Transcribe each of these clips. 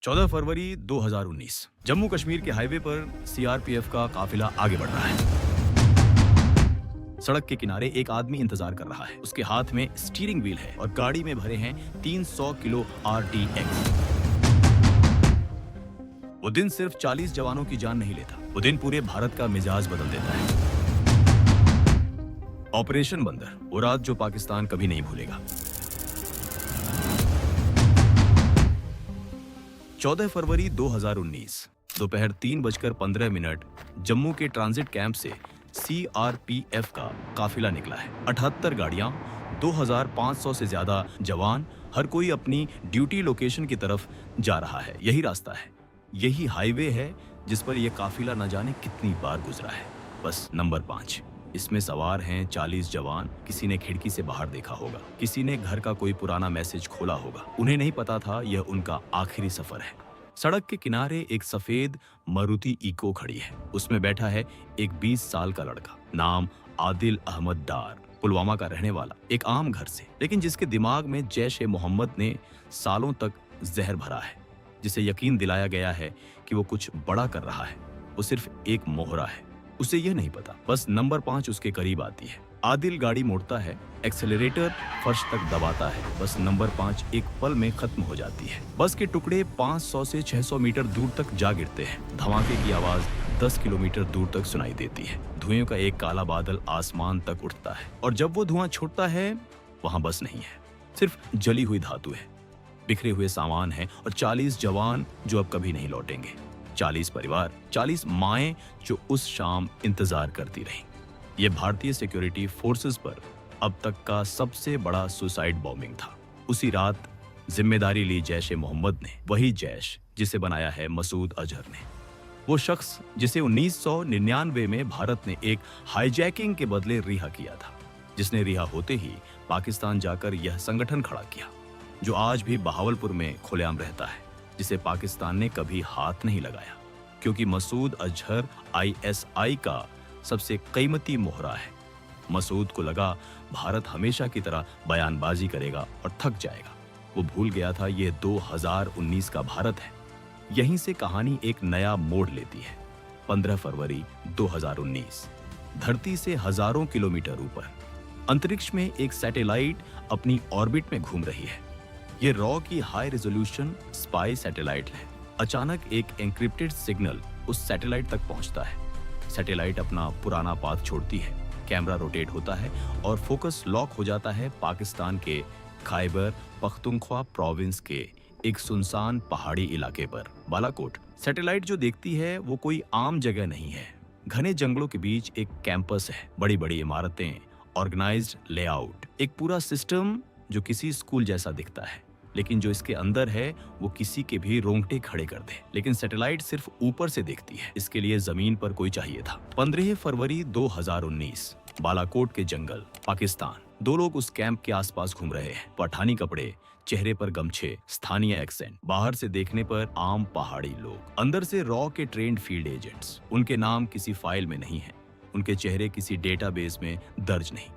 14 फरवरी 2019 जम्मू कश्मीर के हाईवे पर सीआरपीएफ का काफिला आगे बढ़ रहा है। सड़क के किनारे एक आदमी इंतजार कर रहा है। उसके हाथ में स्टीयरिंग व्हील है और गाड़ी में भरे हैं 300 किलो आरडीएक्स। वो दिन सिर्फ 40 जवानों की जान नहीं लेता, वो दिन पूरे भारत का मिजाज बदल देता है। ऑपरेशन बंदर, वो रात जो पाकिस्तान कभी नहीं भूलेगा। 14 फरवरी 2019 दोपहर 3:15 जम्मू के ट्रांजिट कैंप से सीआरपीएफ का काफिला निकला है। 78 गाड़ियां, 2500 से ज्यादा जवान, हर कोई अपनी ड्यूटी लोकेशन की तरफ जा रहा है। यही रास्ता है, यही हाईवे है जिस पर यह काफिला न जाने कितनी बार गुजरा है। बस नंबर 5, इसमें सवार हैं 40 जवान। किसी ने खिड़की से बाहर देखा होगा, किसी ने घर का कोई पुराना मैसेज खोला होगा। उन्हें नहीं पता था यह उनका आखिरी सफर है। सड़क के किनारे एक सफेद मारुति इको खड़ी है। उसमें बैठा है एक 20 साल का लड़का, नाम आदिल अहमद डार, पुलवामा का रहने वाला, एक आम घर से, लेकिन जिसके दिमाग में जैश-ए-मोहम्मद ने सालों तक जहर भरा है, जिसे यकीन दिलाया गया है कि वो कुछ बड़ा कर रहा है। वो सिर्फ एक मोहरा है, उसे यह नहीं पता। बस नंबर 5 उसके करीब आती है। आदिल गाड़ी मोड़ता है, एक्सेलरेटर फर्श तक दबाता है। बस नंबर 5 एक पल में खत्म हो जाती है। बस के टुकड़े 500 से 600 मीटर दूर तक जा गिरते हैं। धमाके की आवाज 10 किलोमीटर दूर तक सुनाई देती है। धुएं का एक काला बादल आसमान तक उठता है और जब वो धुआं छूटता है, वहां बस नहीं है, सिर्फ जली हुई धातु है, बिखरे हुए सामान है और 40 जवान जो अब कभी नहीं लौटेंगे। 40 परिवार, 40 माएं जो उस शाम इंतजार करती रहीं। यह भारतीय सिक्योरिटी फोर्सेस पर अब तक का सबसे बड़ा सुसाइड बॉम्बिंग था। उसी रात जिम्मेदारी ली जैश-ए-मोहम्मद ने, वही जैश जिसे बनाया है मसूद अजहर ने। वो शख्स जिसे 1999 में भारत ने एक हाईजैकिंग के बदले रिहा किया था, जिसने रिहा होते ही पाकिस्तान जाकर यह संगठन खड़ा किया जो आज भी बहावलपुर में खुलेआम रहता है, जिसे पाकिस्तान ने कभी हाथ नहीं लगाया, क्योंकि मसूद अजहर आईएसआई का सबसे कीमती मोहरा है। मसूद को लगा भारत हमेशा की तरह बयानबाजी करेगा और थक जाएगा। वो भूल गया था ये 2019 का भारत है। यहीं से कहानी एक नया मोड़ लेती है। 15 फरवरी 2019 धरती से हजारों किलोमीटर ऊपर अंतरिक्ष में एक सैटेलाइट अपनी ऑर्बिट में घूम रही है। ये रॉ की हाई रेजोल्यूशन स्पाई सैटेलाइट है। अचानक एक एन्क्रिप्टेड सिग्नल उस सैटेलाइट तक पहुंचता है। सैटेलाइट अपना पुराना पाथ छोड़ती है, कैमरा रोटेट होता है और फोकस लॉक हो जाता है पाकिस्तान के खैबर पख्तूनख्वा प्रोविंस के एक सुनसान पहाड़ी इलाके पर, बालाकोट। सैटेलाइट जो देखती है वो कोई आम जगह नहीं है। घने जंगलों के बीच एक कैंपस है, बड़ी बड़ी इमारतें, ऑर्गेनाइज्ड लेआउट, एक पूरा सिस्टम जो किसी स्कूल जैसा दिखता है, लेकिन जो इसके अंदर है वो किसी के भी रोंगटे खड़े कर दे। लेकिन सैटेलाइट सिर्फ ऊपर से देखती है, इसके लिए जमीन पर कोई चाहिए था। 15 फरवरी 2019 बालाकोट के जंगल, पाकिस्तान। 2 लोग उस कैंप के आसपास घूम रहे हैं। पठानी कपड़े, चेहरे पर गमछे, स्थानीय एक्सेंट। बाहर से देखने पर आम पहाड़ी लोग, अंदर से रॉ के ट्रेंड फील्ड एजेंट्स। उनके नाम किसी फाइल में नहीं है, उनके चेहरे किसी डेटाबेस में दर्ज नहीं।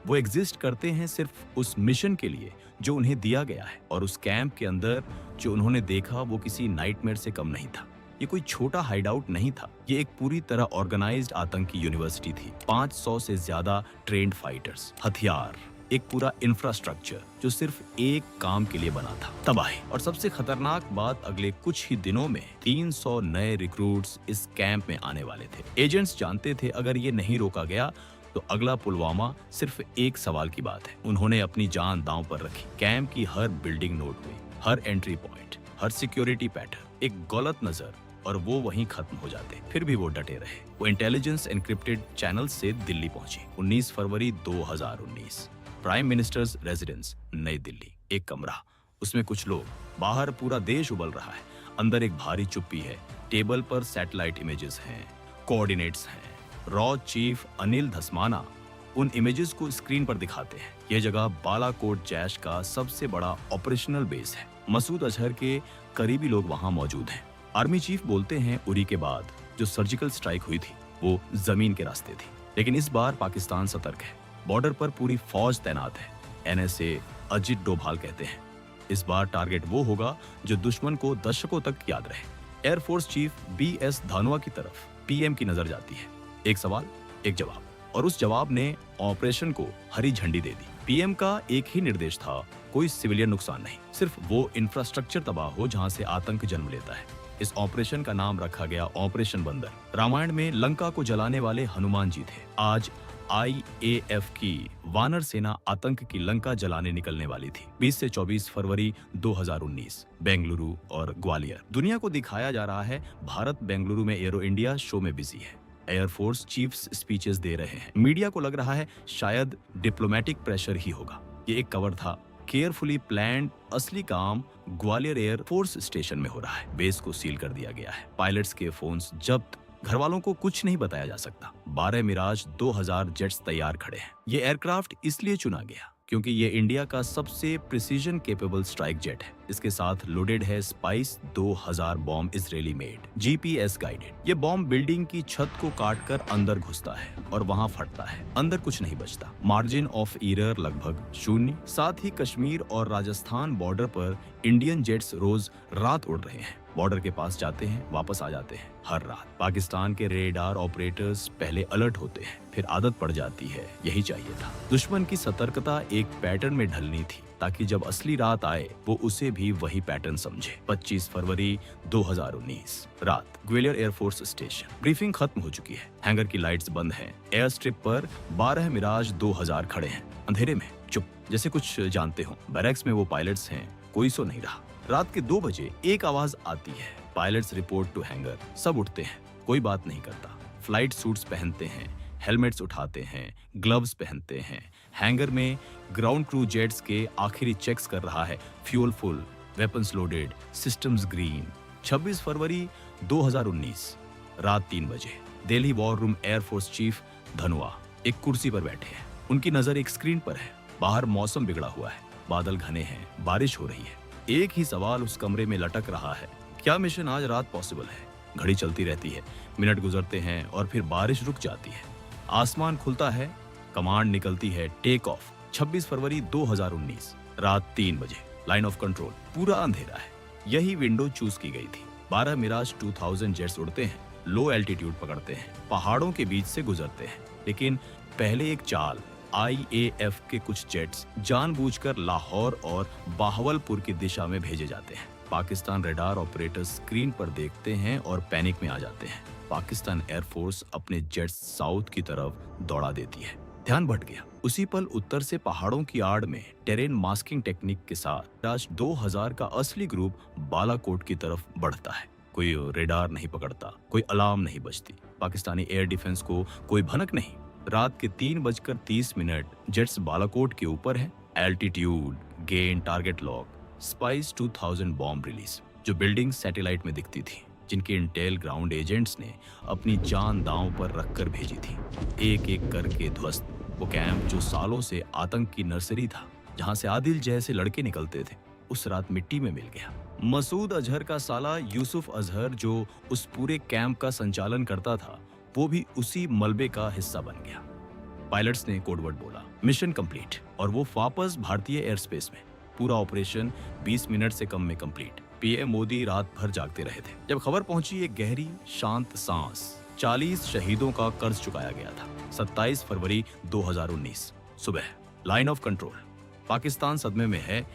वो एग्जिस्ट करते हैं सिर्फ उस मिशन के लिए जो उन्हें दिया गया है। और उस कैंप के अंदर जो उन्होंने देखा वो किसी नाइटमेयर से कम नहीं था। ये कोई छोटा हाइडआउट नहीं था, ये एक पूरी तरह ऑर्गेनाइज्ड आतंकी यूनिवर्सिटी थी। 500 से ज्यादा ट्रेंड फाइटर्स, हथियार, एक पूरा इंफ्रास्ट्रक्चर जो सिर्फ एक काम के लिए बना था, तबाही। और सबसे खतरनाक बात, अगले कुछ ही दिनों में 300 नए रिक्रूट्स इस कैंप में आने वाले थे। एजेंट्स जानते थे अगर ये नहीं रोका गया तो अगला पुलवामा सिर्फ एक सवाल की बात है। उन्होंने अपनी जान दांव पर रखी। कैंप की हर बिल्डिंग नोट हुई, हर एंट्री पॉइंट, हर सिक्योरिटी पैटर्न। एक गलत नजर और वो वहीं खत्म हो जाते। फिर भी वो डटे रहे। वो इंटेलिजेंस एन्क्रिप्टेड चैनल से दिल्ली पहुंची। 19 फरवरी 2019 प्राइम मिनिस्टर्स रेजिडेंस, नई दिल्ली। एक कमरा, उसमें कुछ लोग, बाहर पूरा देश उबल रहा है, अंदर एक भारी चुप्पी है। टेबल पर सैटेलाइट इमेजेस हैं, कोऑर्डिनेट्स हैं। रॉ चीफ अनिल धस्माना उन इमेजेस को स्क्रीन पर दिखाते हैं। यह जगह बालाकोट जैश का सबसे बड़ा ऑपरेशनल बेस है। मसूद अजहर के करीबी लोग वहां मौजूद हैं। आर्मी चीफ बोलते हैं उरी के बाद जो सर्जिकल स्ट्राइक हुई थी वो जमीन के रास्ते थी, लेकिन इस बार पाकिस्तान सतर्क है। बॉर्डर पर पूरी फौज तैनात है। एनएसए अजित डोभाल कहते हैं इस बार टारगेट वो होगा जो दुश्मन को दशकों तक याद रहे। एयरफोर्स चीफ BS धानोआ की तरफ PM की नजर जाती है। एक सवाल, एक जवाब, और उस जवाब ने ऑपरेशन को हरी झंडी दे दी। PM का एक ही निर्देश था, कोई सिविलियन नुकसान नहीं, सिर्फ वो इंफ्रास्ट्रक्चर तबाह हो जहां से आतंक जन्म लेता है। इस ऑपरेशन का नाम रखा गया ऑपरेशन बंदर। रामायण में लंका को जलाने वाले हनुमान जी थे। आज IAF की वानर सेना आतंक की लंका जलाने निकलने वाली थी। 20 से 24 फरवरी 2019 बेंगलुरु और ग्वालियर। दुनिया को दिखाया जा रहा है भारत बेंगलुरु में एरो इंडिया शो में बिजी है। एयरफोर्स चीफ्स स्पीचेस दे रहे हैं। मीडिया को लग रहा है शायद डिप्लोमेटिक प्रेशर ही होगा। ये एक कवर था। केयरफुली प्लान्ड असली काम ग्वालियर एयरफोर्स स्टेशन में हो रहा है। बेस को सील कर दिया गया है। पायलट्स के फोन्स जब्त। घर वालों को कुछ नहीं बताया जा सकता। 12 मिराज 2000 जेट्स तैयार खड़े हैं। ये एयरक्राफ्ट इसलिए चुना गया क्योंकि ये इंडिया का सबसे प्रिसीजन केपेबल स्ट्राइक जेट है। इसके साथ लोडेड है spice 2000 bomb, Israeli made, GPS guided. ये बॉम्ब बिल्डिंग की छत को काटकर अंदर घुसता है और वहां फटता है। अंदर कुछ नहीं बचता। मार्जिन ऑफ एरर लगभग 0। साथ ही कश्मीर और राजस्थान बॉर्डर पर इंडियन जेट्स रोज रात उड़ रहे हैं। बॉर्डर के पास जाते हैं, वापस आ जाते हैं हर रात। पाकिस्तान के रेडार ऑपरेटर्स पहले अलर्ट होते हैं, फिर आदत पड़ जाती है। यही चाहिए था। दुश्मन की सतर्कता एक पैटर्न में ढलनी थी ताकि जब असली रात आए वो उसे भी वही पैटर्न समझे। 25 फरवरी 2019 रात, ग्वालियर एयरफोर्स स्टेशन। ब्रीफिंग खत्म हो चुकी है। हैंगर की लाइट्स बंद हैं। एयर स्ट्रिप पर 12 मिराज 2000 खड़े हैं, अंधेरे में, चुप, जैसे कुछ जानते हो। बैरक्स में वो पायलट्स हैं, कोई सो नहीं रहा। रात के 2 बजे एक आवाज आती है, पायलट्स रिपोर्ट टू हैंगर। सब उठते हैं, कोई बात नहीं करता। फ्लाइट सूट्स पहनते हैं, हेलमेट्स उठाते हैं, ग्लव्स पहनते हैं। हैंगर में ग्राउंड क्रू जेट्स के आखिरी चेक्स कर रहा है। Fuel full, weapons loaded, systems green. 26 फरवरी 2019 रात 3 बजे Delhi war room. Air force chief Dhanoa एक कुर्सी पर बैठे हैं। उनकी नजर एक स्क्रीन पर है। बाहर मौसम बिगड़ा हुआ है, बादल घने हैं, बारिश हो रही है। एक ही सवाल उस कमरे में लटक रहा है, क्या मिशन आज रात पॉसिबल है? घड़ी चलती रहती है, मिनट गुजरते हैं और फिर बारिश रुक जाती है। आसमान खुलता है, कमांड निकलती है, टेक ऑफ। 26 फरवरी 2019 रात 3 बजे लाइन ऑफ कंट्रोल, पूरा अंधेरा है। यही विंडो चूज की गई थी। 12 मिराज 2000 जेट्स उड़ते हैं, लो एल्टीट्यूड पकड़ते हैं, पहाड़ों के बीच से गुजरते हैं। लेकिन पहले एक चाल, IAF के कुछ जेट्स जानबूझकर लाहौर और बाहवलपुर की दिशा में भेजे जाते हैं। पाकिस्तान रेडार ऑपरेटर्स स्क्रीन पर देखते हैं और पैनिक में आ जाते हैं। पाकिस्तान एयरफोर्स अपने जेट्स साउथ की तरफ दौड़ा देती है। ध्यान भट गया। उसी पल उत्तर से पहाड़ों की आड़ में टेरेन मास्किंग टेक्निक के साथ राज 2000 का असली ग्रुप बालाकोट की तरफ बढ़ता है। कोई रेडार नहीं पकड़ता, कोई अलार्म नहीं बजती, पाकिस्तानी एयर डिफेंस को कोई भनक नहीं। रात के 3:30 जेट्स बालाकोट के ऊपर है। Altitude, gain, target lock, spice 2000 bomb release, जो बिल्डिंग सैटेलाइट में दिखती थी, जिनके इंटेल ग्राउंड एजेंट्स ने अपनी जान दांव पर रखकर भेजी थी। एक एक करके ध्वस्त। वो कैंप जो सालों से आतंक की नर्सरी था, जहां से आदिल जैसे लड़के निकलते थे, उस रात मिट्टी में मिल गया। मसूद अजहर का साला यूसुफ अजहर जो उस पूरे कैंप का संचालन करता था, वो भी उसी मलबे का हिस्सा बन गया। पायलट्स ने कोडवर्ड बोला, मिशन कंप्लीट, और वो वापस भारतीय एयर स्पेस में। पूरा ऑपरेशन 20 मिनट से कम में कंप्लीट। PM मोदी रात भर जागते रहे थे। जब खबर पहुंची, एक गहरी शांत सांस। 40 शहीदों का कर्ज चुकाया गया था। 27 फरवरी 2019 सुबह, लाइन ऑफ कंट्रोल। पाकिस्तान सदमे में है।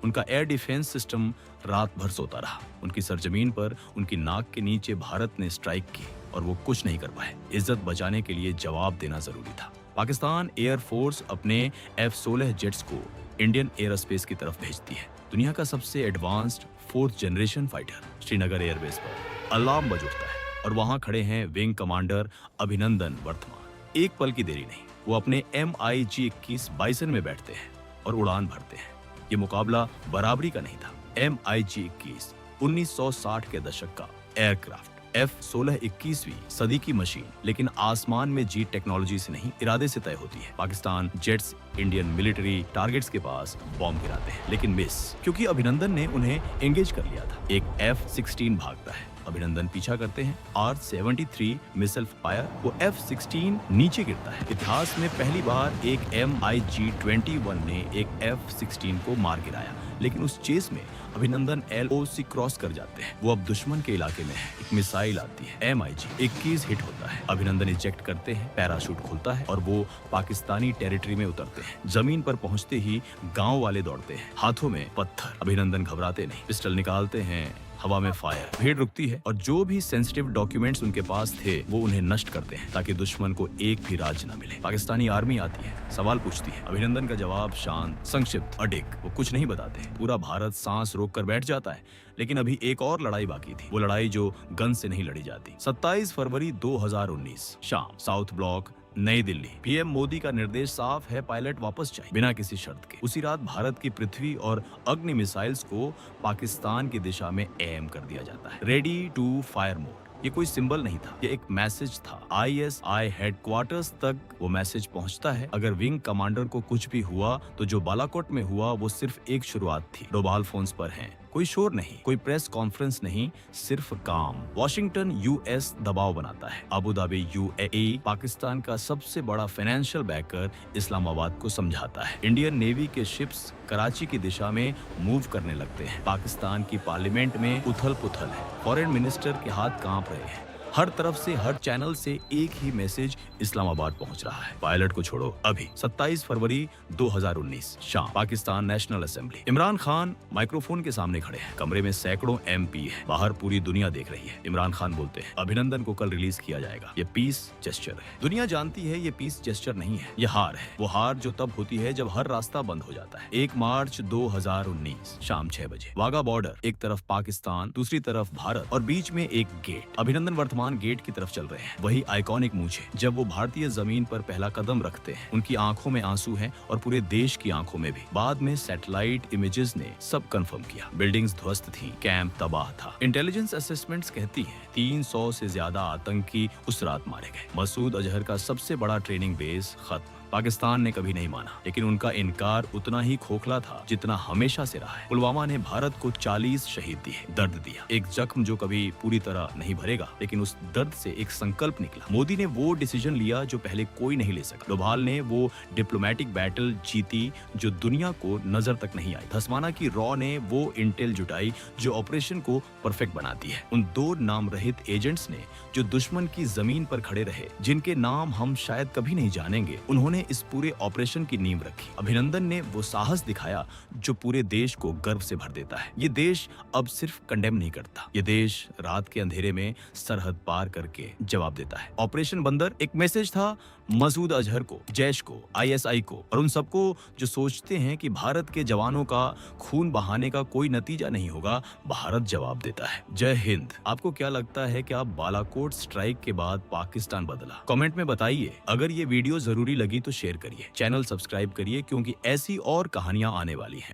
उनका एयर डिफेंस सिस्टम रात भर सोता रहा। उनकी सरजमीन पर, उनकी नाक के नीचे भारत ने स्ट्राइक की और वो कुछ नहीं कर पाए। इज्जत बचाने के लिए जवाब देना जरूरी था। पाकिस्तान एयरफोर्स अपने F-16 जेट्स को इंडियन एयरोस्पेस की तरफ भेजती है। दुनिया का सबसे advanced 4th generation fighter Srinagar airbase पर अलार्म बज उठता है और वहां खड़े हैं विंग कमांडर अभिनंदन वर्तमान। एक पल की देरी नहीं, वो अपने MiG-21 बाइसन में बैठते हैं और उड़ान भरते हैं। ये मुकाबला बराबरी का नहीं था। MiG-21 1960 के दशक का एयरक्राफ्ट, F-16 21वीं सदी की मशीन, लेकिन आसमान में जीत टेक्नोलॉजी से नहीं, इरादे से तय होती है। Pakistan jets Indian military targets के पास बॉम्ब गिराते हैं, लेकिन मिस, क्योंकि अभिनंदन ने उन्हें एंगेज कर लिया था। एक F-16 भागता है, अभिनंदन पीछा करते हैं। R-73 मिसाइल फायर, वो F-16 नीचे गिरता है। इतिहास में पहली बार एक MiG-21 ने एक F-16 को मार गिराया। लेकिन उस चेस में अभिनंदन LOC क्रॉस कर जाते हैं। वो अब दुश्मन के इलाके में है। एक मिसाइल आती है, MiG 21 हिट होता है। अभिनंदन इजेक्ट करते हैं, पैराशूट खुलता है और वो पाकिस्तानी टेरिटरी में उतरते हैं। जमीन पर पहुंचते ही गांव वाले दौड़ते हैं, हाथों में पत्थर। अभिनंदन घबराते नहीं, पिस्टल निकालते हैं, हवा में फायर। भीड़ रुकती है और जो भी सेंसिटिव डॉक्यूमेंट्स उनके पास थे वो उन्हें नष्ट करते हैं ताकि दुश्मन को एक भी राज न मिले। पाकिस्तानी आर्मी आती है, सवाल पूछती है। अभिनंदन का जवाब शांत, संक्षिप्त, अडिग। वो कुछ नहीं बताते। पूरा भारत सांस रोक कर बैठ जाता है। लेकिन अभी एक और लड़ाई बाकी थी, वो लड़ाई जो गन से नहीं लड़ी जाती। 27 फरवरी 2019 शाम, साउथ ब्लॉक, नई दिल्ली। पीएम मोदी का निर्देश साफ है, पायलट वापस जाए बिना किसी शर्त के। उसी रात भारत की पृथ्वी और अग्नि मिसाइल्स को पाकिस्तान की दिशा में एम कर दिया जाता है। Ready to fire mode. ये कोई सिंबल नहीं था, ये एक मैसेज था। ISI हेडक्वार्टर्स तक वो मैसेज पहुंचता है। अगर विंग कमांडर को कुछ भी हुआ तो जो बालाकोट में हुआ वो सिर्फ एक शुरुआत थी। डोभाल फोन्स पर हैं, कोई शोर नहीं, कोई प्रेस कॉन्फ्रेंस नहीं, सिर्फ काम। वॉशिंगटन US दबाव बनाता है। अबू धाबी UAE पाकिस्तान का सबसे बड़ा फाइनेंशियल बैकर इस्लामाबाद को समझाता है। इंडियन नेवी के शिप्स कराची की दिशा में मूव करने लगते हैं। पाकिस्तान की पार्लियामेंट में उथल पुथल है। फॉरेन मिनिस्टर के हाथ कांप रहे हैं। हर तरफ से, हर चैनल से एक ही मैसेज इस्लामाबाद पहुंच रहा है, पायलट को छोड़ो अभी। 27 फरवरी 2019 शाम, Pakistan national assembly. Imran Khan microphone के सामने खड़े हैं। कमरे में सैकड़ों MP है। बाहर पूरी दुनिया देख रही है। इमरान खान बोलते हैं, अभिनंदन को कल रिलीज किया जाएगा। ये पीस जेस्चर है। दुनिया जानती है ये पीस जेस्चर नहीं है, ये हार है। वो हार जो तब होती है जब हर रास्ता बंद हो जाता है। 1 मार्च 2019 शाम 6 बजे, वाघा बॉर्डर। एक तरफ पाकिस्तान, दूसरी तरफ भारत और बीच में एक गेट। अभिनंदन वर्तमान गेट की तरफ चल रहे हैं। वही आइकॉनिक मूछें जब वो भारतीय जमीन पर पहला कदम रखते हैं। उनकी आंखों में आंसू हैं और पूरे देश की आंखों में भी। बाद में सैटेलाइट इमेजेस ने सब कंफर्म किया। बिल्डिंग्स ध्वस्त थी, कैंप तबाह था। इंटेलिजेंस असेसमेंट्स कहती हैं 300 से ज्यादा आतंकी उस रात मारे गए। मसूद अजहर का सबसे बड़ा ट्रेनिंग बेस खत्म। पाकिस्तान ने कभी नहीं माना, लेकिन उनका इनकार उतना ही खोखला था जितना हमेशा से रहा है। पुलवामा ने भारत को 40 शहीद दिए, दर्द दिया। एक जख्म जो कभी पूरी तरह नहीं भरेगा, लेकिन उस दर्द से एक संकल्प निकला। मोदी ने वो डिसीजन लिया जो पहले कोई नहीं ले सका। डोभाल ने वो डिप्लोमेटिक बैटल जीती जो दुनिया को नजर तक नहीं आई। धसमाना की रॉ ने वो इंटेल जुटाई जो ऑपरेशन को परफेक्ट बनाती है। उन 2 नाम रहित एजेंट्स ने जो दुश्मन की जमीन पर खड़े रहे, जिनके नाम हम शायद कभी नहीं जानेंगे, उन्होंने इस पूरे ऑपरेशन की नींव रखी। अभिनंदन ने वो साहस दिखाया जो पूरे देश को गर्व से भर देता है। ये देश अब सिर्फ कंडेम नहीं करता, ये देश रात के अंधेरे में सरहद पार करके जवाब देता है। ऑपरेशन बंदर एक मैसेज था मसूद अजहर को, जैश को, ISI को और उन सबको जो सोचते हैं कि भारत के जवानों का खून बहाने का कोई नतीजा नहीं होगा। भारत जवाब देता है। जय हिंद। आपको क्या लगता है कि आप बालाकोट स्ट्राइक के बाद पाकिस्तान बदला? कमेंट में बताइए। अगर ये वीडियो जरूरी लगी तो शेयर करिए, चैनल सब्सक्राइब करिए, क्योंकि ऐसी और कहानियां आने वाली हैं।